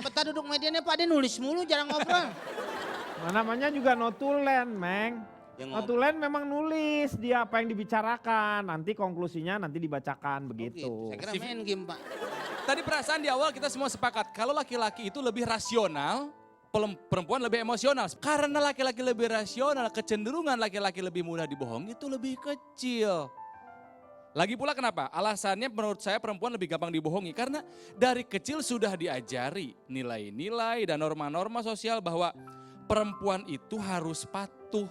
betah duduk medianya Pak, dia nulis mulu jarang ngobrol. Nah, namanya juga notulen, Meng. Ya, Notulen memang nulis dia apa yang dibicarakan, nanti konklusinya nanti dibacakan begitu. Saya kira main game Pak. Tadi perasaan di awal kita semua sepakat, kalau laki-laki itu lebih rasional, perempuan lebih emosional. Karena laki-laki lebih rasional, kecenderungan laki-laki lebih mudah dibohongi itu lebih kecil. Lagi pula kenapa? Alasannya menurut saya perempuan lebih gampang dibohongi. Karena dari kecil sudah diajari nilai-nilai dan norma-norma sosial bahwa perempuan itu harus patuh,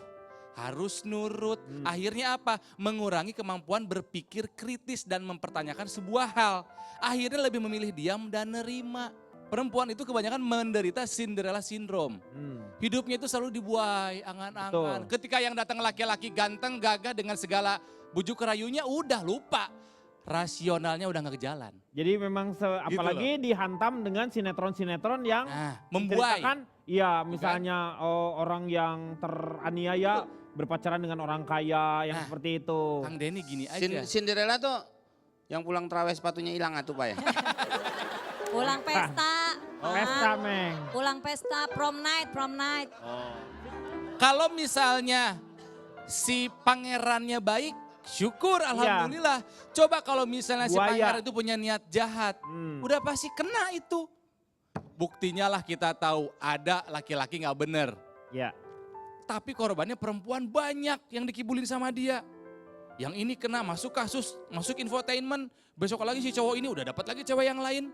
harus nurut. Akhirnya apa? Mengurangi kemampuan berpikir kritis dan mempertanyakan sebuah hal. Akhirnya lebih memilih diam dan nerima. Perempuan itu kebanyakan menderita Cinderella syndrome. Hidupnya itu selalu dibuai, angan-angan. Ketika yang datang laki-laki ganteng, gagah dengan segala bujuk rayunya udah lupa. Rasionalnya udah gak jalan. Jadi memang apalagi dihantam dengan sinetron-sinetron yang membuai. Iya misalnya orang yang teraniaya berpacaran dengan orang kaya yang seperti itu. Kang Denny gini aja. Cinderella tuh yang pulang terawih sepatunya hilang atuh Pak ya. Pulang pesta. Pesta, Meng. Pulang pesta, prom night. Kalau misalnya si pangerannya baik, syukur alhamdulillah. Coba kalau misalnya si pangeran itu punya niat jahat, udah pasti kena itu. Buktinya lah kita tahu ada laki-laki gak bener. Ya. Tapi korbannya perempuan banyak yang dikibulin sama dia. Yang ini kena masuk kasus, masuk infotainment. Besok lagi si cowok ini udah dapat lagi cewek yang lain.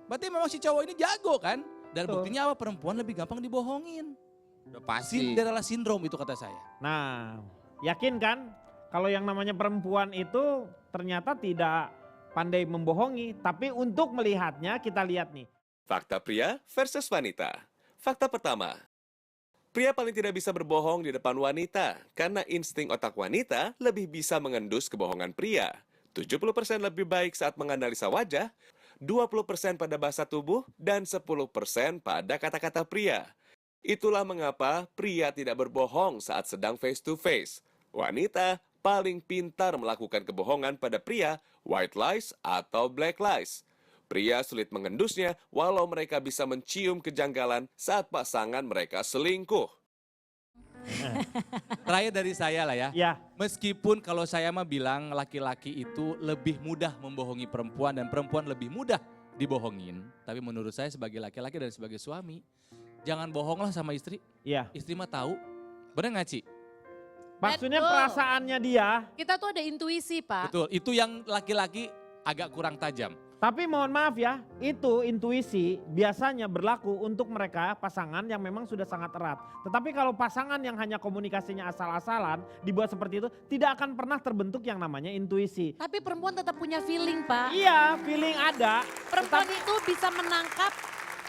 Berarti memang si cowok ini jago kan. Dan buktinya apa? Perempuan lebih gampang dibohongin. Udah pasti. Cinderella syndrome itu kata saya. Nah yakin kan kalau yang namanya perempuan itu ternyata tidak pandai membohongi. Tapi untuk melihatnya kita lihat nih. Fakta pria versus wanita. Fakta pertama, pria paling tidak bisa berbohong di depan wanita karena insting otak wanita lebih bisa mengendus kebohongan pria. 70% lebih baik saat menganalisa wajah, 20% pada bahasa tubuh, dan 10% pada kata-kata pria. Itulah mengapa pria tidak berbohong saat sedang face to face. Wanita paling pintar melakukan kebohongan pada pria, white lies atau black lies. Pria sulit mengendusnya walau mereka bisa mencium kejanggalan saat pasangan mereka selingkuh. Terakhir dari saya lah ya. Ya. Meskipun kalau saya mah bilang laki-laki itu lebih mudah membohongi perempuan dan perempuan lebih mudah dibohongin. Tapi menurut saya sebagai laki-laki dan sebagai suami, jangan bohonglah sama istri. Iya. Istri mah tahu. Bener gak Ci? Maksudnya Betul. perasaannya dia. Kita tuh ada intuisi Pak. Betul, itu yang laki-laki agak kurang tajam. Tapi mohon maaf ya, itu intuisi biasanya berlaku untuk mereka pasangan yang memang sudah sangat erat. Tetapi kalau pasangan yang hanya komunikasinya asal-asalan, dibuat seperti itu, tidak akan pernah terbentuk yang namanya intuisi. Tapi perempuan tetap punya feeling Pak. Iya, feeling ada. Perempuan itu bisa menangkap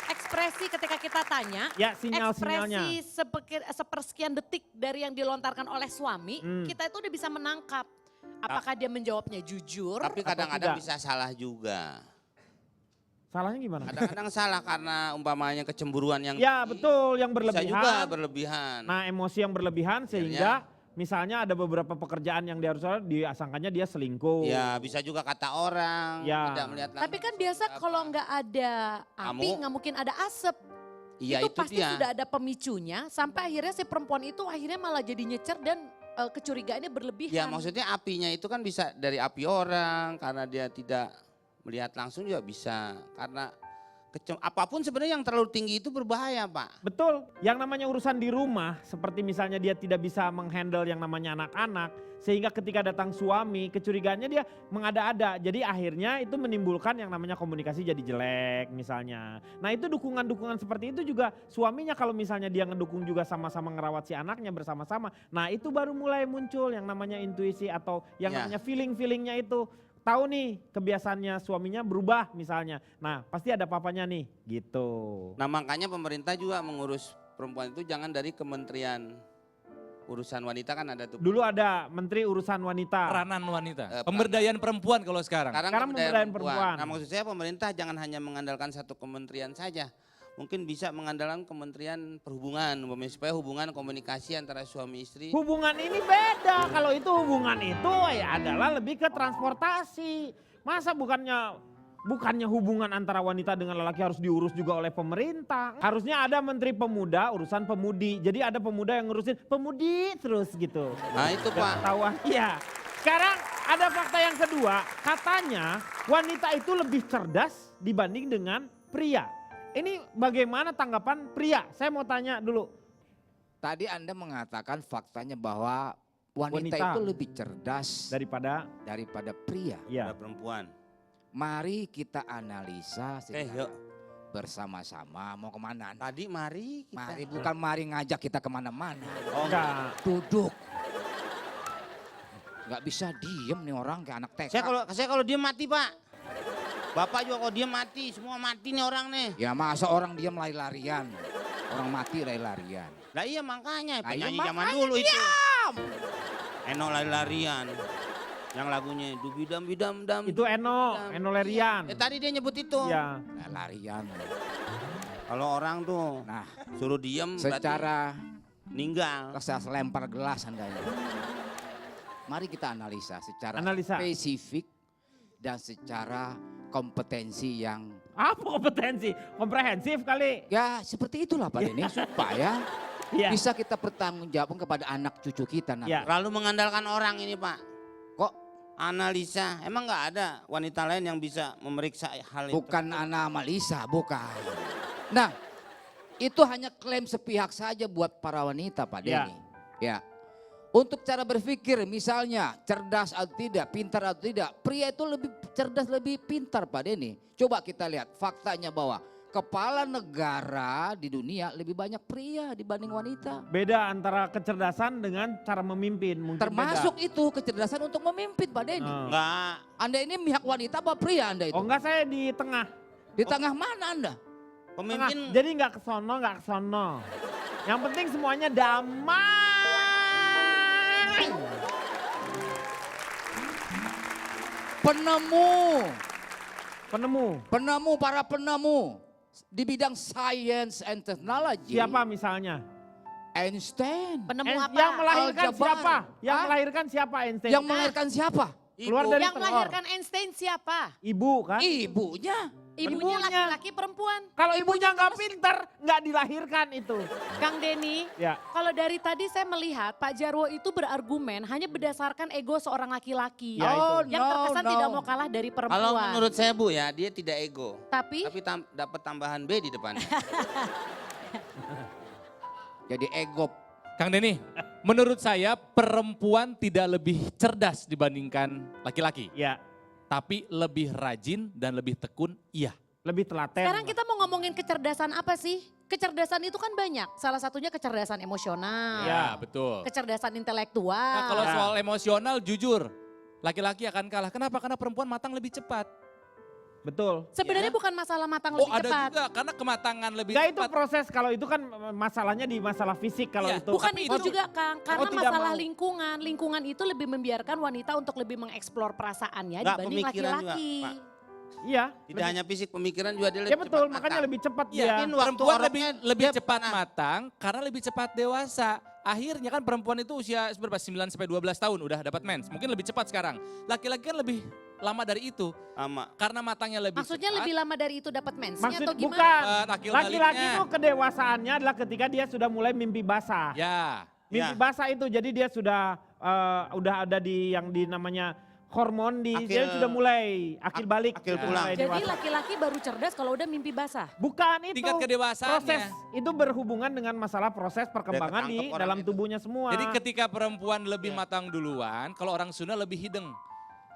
ekspresi ketika kita tanya. Ya, sinyal-sinyalnya. Ekspresi sepersekian detik dari yang dilontarkan oleh suami, kita itu udah bisa menangkap. Apakah dia menjawabnya jujur? Tapi kadang-kadang bisa salah juga. Salahnya gimana? Kadang-kadang salah karena umpamanya kecemburuan yang Ya betul, yang bisa berlebihan. juga berlebihan. Nah emosi yang berlebihan sehingga misalnya ada beberapa pekerjaan yang dia harus disangkanya dia selingkuh. Ya bisa juga kata orang, Ya. tidak melihat langsung. Tapi kan biasa kalau nggak ada api nggak mungkin ada asap. Iya, itu itu pasti dia. sudah ada pemicunya sampai akhirnya si perempuan itu akhirnya malah jadi nyecer dan kecurigaannya berlebihan. Ya maksudnya apinya itu kan bisa dari api orang karena dia tidak melihat langsung juga bisa. Karena apapun sebenarnya yang terlalu tinggi itu berbahaya Pak. Betul, yang namanya urusan di rumah seperti misalnya dia tidak bisa menghandle yang namanya anak-anak. Sehingga ketika datang suami kecurigaannya dia mengada-ada. Jadi akhirnya itu menimbulkan yang namanya komunikasi jadi jelek misalnya. Nah itu dukungan-dukungan seperti itu juga suaminya kalau misalnya dia ngedukung juga sama-sama ngerawat si anaknya bersama-sama. Nah itu baru mulai muncul yang namanya intuisi atau yang namanya feeling-feelingnya itu. Tahu nih kebiasaannya suaminya berubah misalnya. Nah pasti ada papanya nih gitu. Nah makanya pemerintah juga mengurus perempuan itu jangan dari kementerian urusan wanita kan ada tuh. Dulu ada Menteri Urusan Wanita. Peranan wanita. Pemberdayaan perempuan kalau sekarang. Sekarang pemberdayaan perempuan. Nah maksud saya pemerintah jangan hanya mengandalkan satu kementerian saja. Mungkin bisa mengandalkan kementerian perhubungan. Supaya hubungan komunikasi antara suami istri. Hubungan ini beda. Kalau itu hubungan itu ya adalah lebih ke transportasi. Masa bukannya Bukannya hubungan antara wanita dengan lelaki harus diurus juga oleh pemerintah. Harusnya ada menteri pemuda urusan pemudi. Jadi ada pemuda yang ngurusin pemudi terus gitu. Nah itu Pak. Ketahuan. Iya. Sekarang ada fakta yang kedua. Katanya wanita itu lebih cerdas dibanding dengan pria. Ini bagaimana tanggapan pria? Saya mau tanya dulu. Tadi Anda mengatakan faktanya bahwa wanita Wanita. itu lebih cerdas Daripada daripada pria. ya. Ada perempuan. Mari kita analisa Yuk. bersama-sama. Mau kemana Anda? Tadi mari kita. Mari, bukan mari ngajak kita kemana-mana. Enggak. Duduk. Gak bisa diem nih orang kayak anak TK. Saya kalau dia mati Pak. Bapak juga kalau dia mati, semua mati nih orang nih. Ya masa orang diem lari-larian. Orang mati lari-larian. Lah iya makanya, Lah iya penyanyi zaman makanya dulu itu. Eno lari-larian. Yang lagunya dubidam bidam dam. Itu Eno Lerian. Tadi dia nyebut itu. Ya. Larian. Kalau orang tuh Nah, suruh diem berarti secara meninggal. saya lempar gelas Anda ini. Mari kita analisa secara Analisa. spesifik dan secara kompetensi yang Apa kompetensi? Komprehensif kali. ya seperti itulah Pak Denny supaya Iya. bisa kita pertanggungjawabkan kepada anak cucu kita nanti. Ya. Terlalu mengandalkan orang ini Pak. Kok Analisa, emang nggak ada wanita lain yang bisa memeriksa hal itu? bukan analisa, bukan. Nah, itu hanya klaim sepihak saja buat para wanita Pak Ya. Denny. Ya. Untuk cara berpikir misalnya cerdas atau tidak, pintar atau tidak. Pria itu lebih cerdas, lebih pintar Pak Denny. Coba kita lihat faktanya bahwa kepala negara di dunia lebih banyak pria dibanding wanita. Beda antara kecerdasan dengan cara memimpin. Mungkin Termasuk beda. itu kecerdasan untuk memimpin Pak Denny. Oh. Enggak. Anda ini pihak wanita apa pria Anda itu? Oh enggak, saya di tengah. Di tengah mana Anda? Tengah. Pemimpin Jadi nggak ke sono, nggak ke sono. Yang penting semuanya damai. Penemu. Para penemu di bidang science and technology. Siapa misalnya? Einstein. Penemu apa? Yang melahirkan Aljabar. siapa? Yang Hah? melahirkan siapa Einstein? Yang melahirkan siapa? Keluar Ibu. dari Yang telur. melahirkan Einstein siapa? Ibu kan? Ibunya. Ibunya Ibunya. laki-laki perempuan. Kalau ibunya nggak pintar, nggak dilahirkan itu. Kang Denny, Ya. kalau dari tadi saya melihat Pak Jarwo itu berargumen hanya berdasarkan ego seorang laki-laki. Ya, Oh, itu. Yang terkesan tidak mau kalah dari perempuan. Kalau menurut saya Bu ya, dia tidak ego. Tapi Tapi dapat tambahan B di depannya. Jadi ego. Kang Denny, menurut saya perempuan tidak lebih cerdas dibandingkan laki-laki. Ya, Tapi lebih rajin dan lebih tekun, iya. lebih telaten. sekarang kita mau ngomongin kecerdasan apa sih? Kecerdasan itu kan banyak. Salah satunya kecerdasan emosional, Ya. Betul. kecerdasan intelektual. Nah, kalau Ya. soal emosional jujur, laki-laki akan kalah. Kenapa? Karena perempuan matang lebih cepat. Betul. Sebenarnya bukan masalah matang Oh lebih ada cepat. juga, karena kematangan lebih Enggak, itu cepat. proses, kalau itu kan masalahnya di masalah fisik kalau Iya, itu. Bukan Tapi itu itu- juga Kang, karena tidak masalah mau. lingkungan. Lingkungan itu lebih membiarkan wanita untuk lebih mengeksplor perasaannya Nggak, dibanding pemikiran juga, laki-laki. Pak. Iya. Tidak hanya fisik, pemikiran juga dia Ya lebih betul, cepat makanya matang. lebih cepat Iya, dia. Mungkin waktu perempuan orangnya lebih dia cepat pernah- matang karena lebih cepat dewasa. Akhirnya kan perempuan itu usia berapa? 9 sampai 12 tahun udah dapat mens. Mungkin lebih cepat sekarang. Laki-laki kan lebih lama dari itu. Sama. Karena matangnya lebih Maksudnya cepat. lebih lama dari itu dapat mensnya Maksud atau gimana? bukan. Akil Laki-laki baliknya. itu kedewasaannya adalah ketika dia sudah mulai mimpi basah. Ya. Mimpi Ya. basah itu jadi dia sudah ada di yang di namanya hormon di Akil- dia sudah mulai akil balik. akil sudah pulang. mulai Jadi dewasa. laki-laki baru cerdas kalau udah mimpi basah. Bukan itu. Tingkat kedewasaannya. Proses itu berhubungan dengan masalah proses perkembangan ketangkep di orang dalam itu. tubuhnya semua. Jadi ketika perempuan lebih matang duluan, kalau orang Sunda lebih hideng.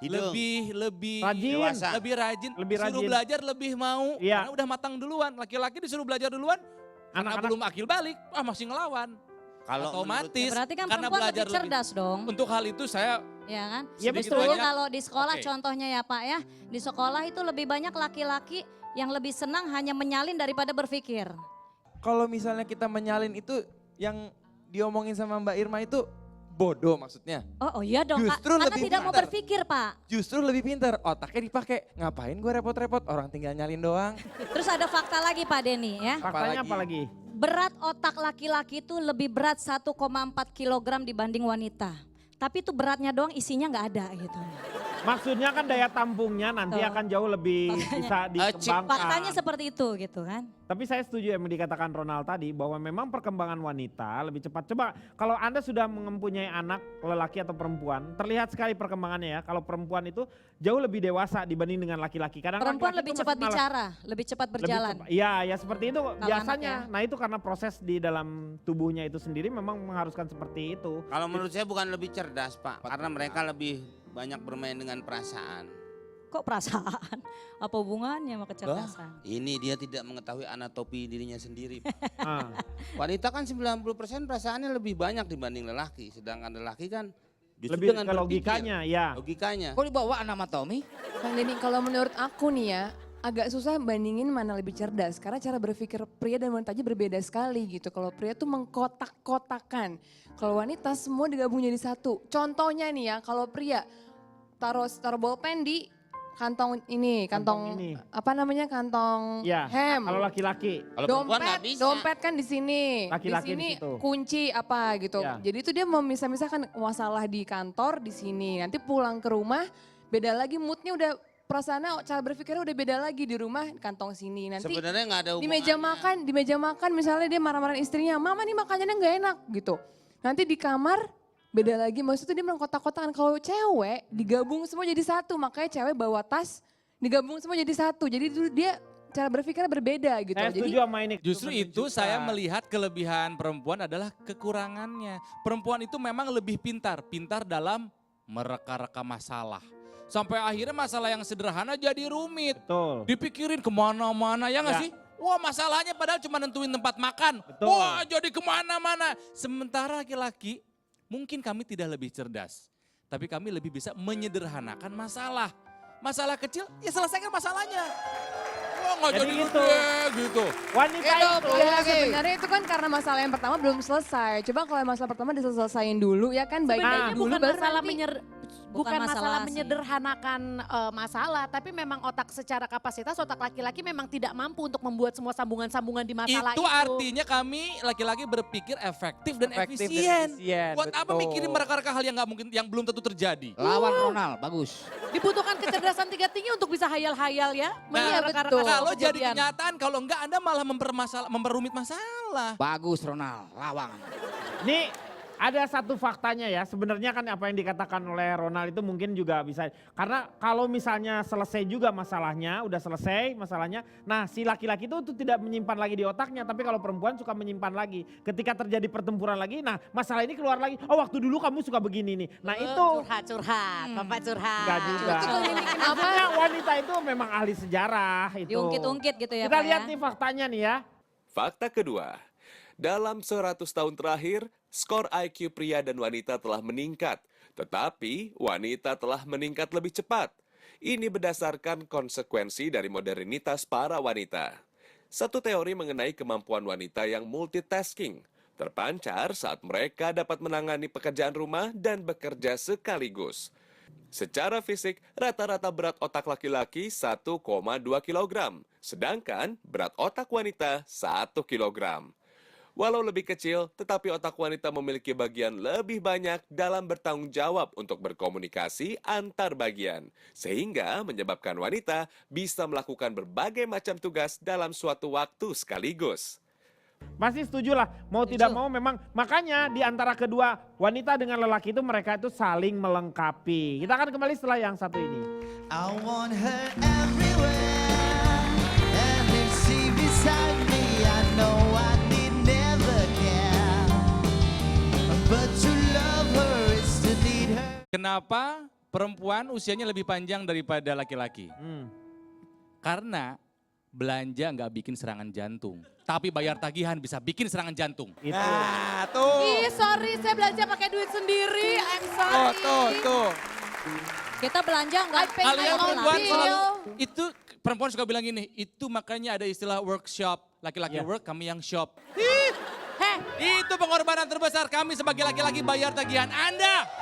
Hidung. Lebih Rajin. Dewasa. lebih rajin, Lebih disuruh rajin. belajar lebih mau Iya. karena udah matang duluan. Laki-laki disuruh belajar duluan, karena Anak-anak- belum akil balik, masih ngelawan. Kalau Otomatis Berarti kan karena perempuan belajar lebih cerdas dong. Untuk hal itu saya Ya kan? Ya, sedikit betul. banyak- Kalau di sekolah Oke. contohnya ya Pak ya, di sekolah itu lebih banyak laki-laki yang lebih senang hanya menyalin daripada berpikir. Kalau misalnya kita menyalin itu yang diomongin sama Mbak Irma itu bodoh maksudnya. Oh iya dong Kak, Justru karena lebih tidak mau pintar. berpikir Pak. Justru lebih pintar, otaknya dipakai. Ngapain gue repot-repot, orang tinggal nyalin doang. Terus ada fakta lagi Pak Denny ya. Faktanya apalagi? apa lagi? Berat otak laki-laki itu lebih berat 1,4 kilogram dibanding wanita. Tapi itu beratnya doang isinya nggak ada gitu. Maksudnya kan daya tampungnya nanti Betul. akan jauh lebih bisa dikembangkan. Faktanya seperti itu gitu kan. Tapi saya setuju yang dikatakan Ronald tadi bahwa memang perkembangan wanita lebih cepat. Coba kalau Anda sudah mempunyai anak lelaki atau perempuan, terlihat sekali perkembangannya ya. Kalau perempuan itu jauh lebih dewasa dibanding dengan laki-laki. Kadang Perempuan laki-laki lebih itu cepat masih malas. bicara, lebih cepat berjalan. Iya, ya seperti itu biasanya. anak ya. Nah itu karena proses di dalam tubuhnya itu sendiri memang mengharuskan seperti itu. Kalau menurut saya bukan lebih cerdas Pak, karena mereka lebih banyak bermain dengan perasaan. Kok perasaan? Apa hubungannya sama kecerdasan? Ini dia tidak mengetahui anatomi dirinya sendiri. Pak. Ah. Wanita kan 90% perasaannya lebih banyak dibanding lelaki, sedangkan lelaki kan justru Lebih dengan ke berpikir, logikanya, ya. Logikanya. Kok dibawa anatomi? Kang Denny, kalau menurut aku nih ya, agak susah bandingin mana lebih cerdas. Karena cara berpikir pria dan wanita aja berbeda sekali gitu. Kalau pria tuh mengkotak-kotakan. Kalau wanita semua digabung jadi satu. Contohnya nih ya, kalau pria taruh bolpen di kantong ini, Kantong ini. apa namanya, kantong Ya, hem. kalau laki-laki. Kalau perempuan nggak bisa. Dompet kan di sini, Laki-laki di sini di situ. kunci apa gitu. Ya. Jadi itu dia memisah-misahkan masalah di kantor di sini. Nanti pulang ke rumah beda lagi moodnya, udah perasaannya, cara berpikirnya udah beda lagi di rumah kantong sini. Nanti Sebenarnya nggak ada di meja makan misalnya dia marah-marahin istrinya, mama nih makanannya nggak enak gitu. Nanti di kamar beda lagi, maksudnya dia mengkotak-kotakan. Kalau cewek digabung semua jadi satu, makanya cewek bawa tas digabung semua jadi satu. Jadi itu dia cara berpikirnya berbeda gitu. Saya Jadi setuju sama ini. Justru itu saya melihat kelebihan perempuan adalah kekurangannya. Perempuan itu memang lebih pintar dalam mereka-reka masalah. Sampai akhirnya masalah yang sederhana jadi rumit. Betul. Dipikirin kemana-mana ya nggak Ya. sih? Wah masalahnya padahal cuma nentuin tempat makan. Betul. Wah jadi kemana-mana. Sementara laki-laki mungkin kami tidak lebih cerdas. Tapi kami lebih bisa menyederhanakan masalah. Masalah kecil ya selesaikan masalahnya. Wah nggak Jadi jadi itu. gede gitu. Wanita Itu, itu. boleh ya lagi. sebenarnya itu kan karena masalah yang pertama belum selesai. Coba kalau masalah pertama diselesaikan dulu ya kan, baik Sebenarnya dulu bukan baru masalah nanti. bukan masalah masalah sih. menyederhanakan masalah, tapi memang otak secara kapasitas otak laki-laki memang tidak mampu untuk membuat semua sambungan-sambungan di masalah Itu artinya kami laki-laki berpikir efektif dan Efektif dan efisien. efisien, Buat apa betul. mikirin mereka-reka hal yang nggak mungkin, yang belum tentu terjadi. Lawan Ronald, bagus. Dibutuhkan kecerdasan tingkat tinggi untuk bisa hayal-hayal ya. Iya, mereka-reka betul. Kalau jadi kejadian. kenyataan, kalau enggak Anda malah memperumit masalah. Bagus Ronald, lawang. Ini ada satu faktanya ya, sebenarnya kan apa yang dikatakan oleh Ronald itu mungkin juga bisa. Karena kalau misalnya selesai juga masalahnya, udah selesai masalahnya. Nah si laki-laki itu tuh tidak menyimpan lagi di otaknya, tapi kalau perempuan suka menyimpan lagi. Ketika terjadi pertempuran lagi, nah masalah ini keluar lagi. Oh waktu dulu kamu suka begini nih. Nah itu Curhat, Bapak curhat. enggak juga. Maksudnya wanita itu memang ahli sejarah itu. Diungkit-ungkit gitu ya Kita Pak lihat ya. nih faktanya nih ya. Fakta kedua, dalam 100 tahun terakhir, skor IQ pria dan wanita telah meningkat, tetapi wanita telah meningkat lebih cepat. Ini berdasarkan konsekuensi dari modernitas para wanita. Satu teori mengenai kemampuan wanita yang multitasking terpancar saat mereka dapat menangani pekerjaan rumah dan bekerja sekaligus. Secara fisik, rata-rata berat otak laki-laki 1,2 kg, sedangkan berat otak wanita 1 kg. Walau lebih kecil, tetapi otak wanita memiliki bagian lebih banyak dalam bertanggung jawab untuk berkomunikasi antar bagian, sehingga menyebabkan wanita bisa melakukan berbagai macam tugas dalam suatu waktu sekaligus. Pasti setuju lah, mau tidak mau memang. Makanya di antara kedua wanita dengan lelaki itu mereka itu saling melengkapi. Kita akan kembali setelah yang satu ini. I want her everywhere, and if she beside me, I know I need never care, but to love her is to need her. Kenapa perempuan usianya lebih panjang daripada laki-laki? Karena belanja nggak bikin serangan jantung, tapi bayar tagihan bisa bikin serangan jantung. Itu. Nah, tuh. Ih sorry, saya belanja pakai duit sendiri. I'm sorry. Tuh. Kita belanja enggak Kalian own perempuan bill. selalu, itu perempuan suka bilang gini, itu makanya ada istilah workshop. Laki-laki Ya. work, kami yang shop. Heh, Itu pengorbanan terbesar kami sebagai laki-laki bayar tagihan Anda.